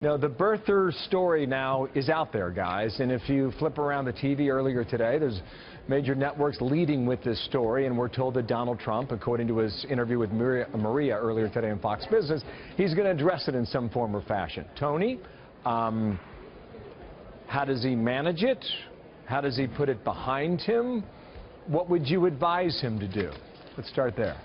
No, the birther story now is out there, guys, and if you flip around the TV earlier today, there's major networks leading with this story, and we're told that Donald Trump, according to his interview with Maria earlier today on Fox Business, he's going to address it in some form or fashion. Tony, how does he manage it? How does he put it behind him? What would you advise him to do? Let's start there.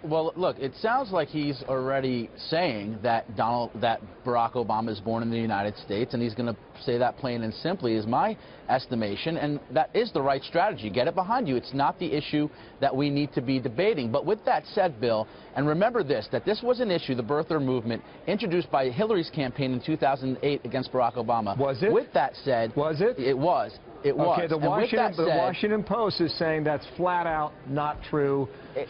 Well, look, it sounds like he's already saying that Barack Obama is born in the United States, and he's going to say that plain and simply is my estimation, and that is the right strategy. Get it behind you. It's not the issue that we need to be debating. But with that said, Bill, and remember this, that this was an issue, the birther movement, introduced by Hillary's campaign in 2008 against Barack Obama. Was it? With that said... Was it? It was. It was. Okay, the Washington Post is saying that's flat out not true.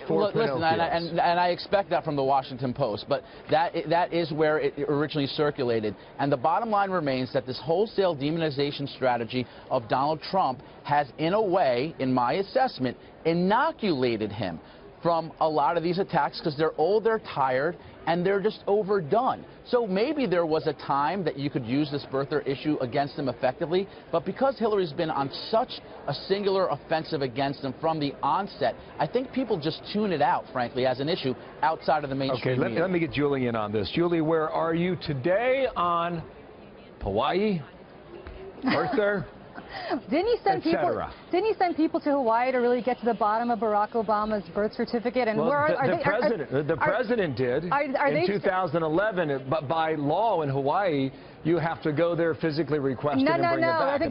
Listen, and I expect that from the Washington Post, but that is where it originally circulated. And the bottom line remains that this wholesale demonization strategy of Donald Trump has, in a way, in my assessment, inoculated him from a lot of these attacks because they're old, they're tired, and they're just overdone. So maybe there was a time that you could use this birther issue against him effectively, but because Hillary's been on such a singular offensive against him from the onset, I think people just tune it out, frankly, as an issue outside of the mainstream media. Let me get Julie in on this. Julie, where are you today on Hawaii, birther? Didn't he send people to Hawaii to really get to the bottom of Barack Obama's birth certificate? And well, where the president did in 2011. But by law in Hawaii, you have to go there physically, request it, and bring it back.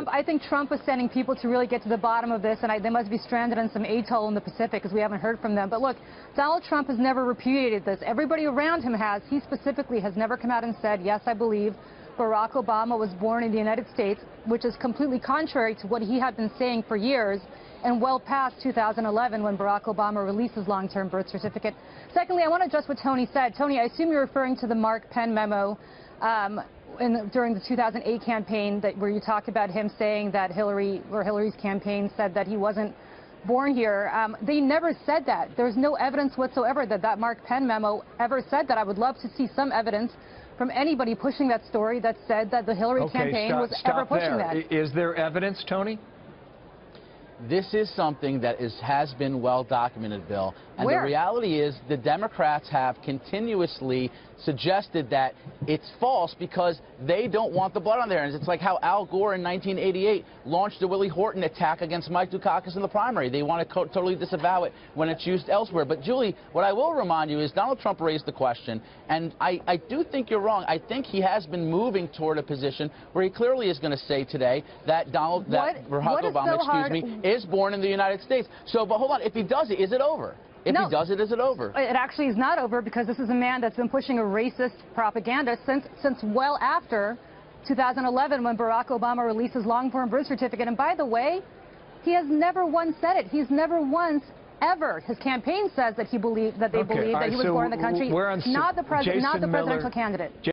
I think Trump was sending people to really get to the bottom of this, and they must be stranded on some atoll in the Pacific because we haven't heard from them. But look, Donald Trump has never repudiated this. Everybody around him has. He specifically has never come out and said, yes, I believe Barack Obama was born in the United States, which is completely contrary to what he had been saying for years and well past 2011 when Barack Obama released his long-term birth certificate. Secondly, I want to address what Tony said. Tony, I assume you're referring to the Mark Penn memo during the 2008 campaign where you talked about him saying that Hillary's campaign said that he wasn't born here. They never said that. There's no evidence whatsoever that Mark Penn memo ever said that. I would love to see some evidence from anybody pushing that story that said that the Hillary campaign was ever pushing that. Is there evidence, Tony? This is something that has been well documented, Bill. And the reality is the Democrats have continuously suggested that it's false because they don't want the blood on their hands. It's like how Al Gore in 1988 launched the Willie Horton attack against Mike Dukakis in the primary. They want to totally disavow it when it's used elsewhere. But, Julie, what I will remind you is Donald Trump raised the question, and I do think you're wrong. I think he has been moving toward a position where he clearly is going to say today that Barack Obama, is born in the United States. So, but hold on, if he does it, is it over? If he does it, is it over? It actually is not over because this is a man that's been pushing a racist propaganda since well after 2011 when Barack Obama released his long-term birth certificate. And by the way, he has never once said it. He's never once ever. His campaign says that they believe that he was born in the country, not the presidential candidate.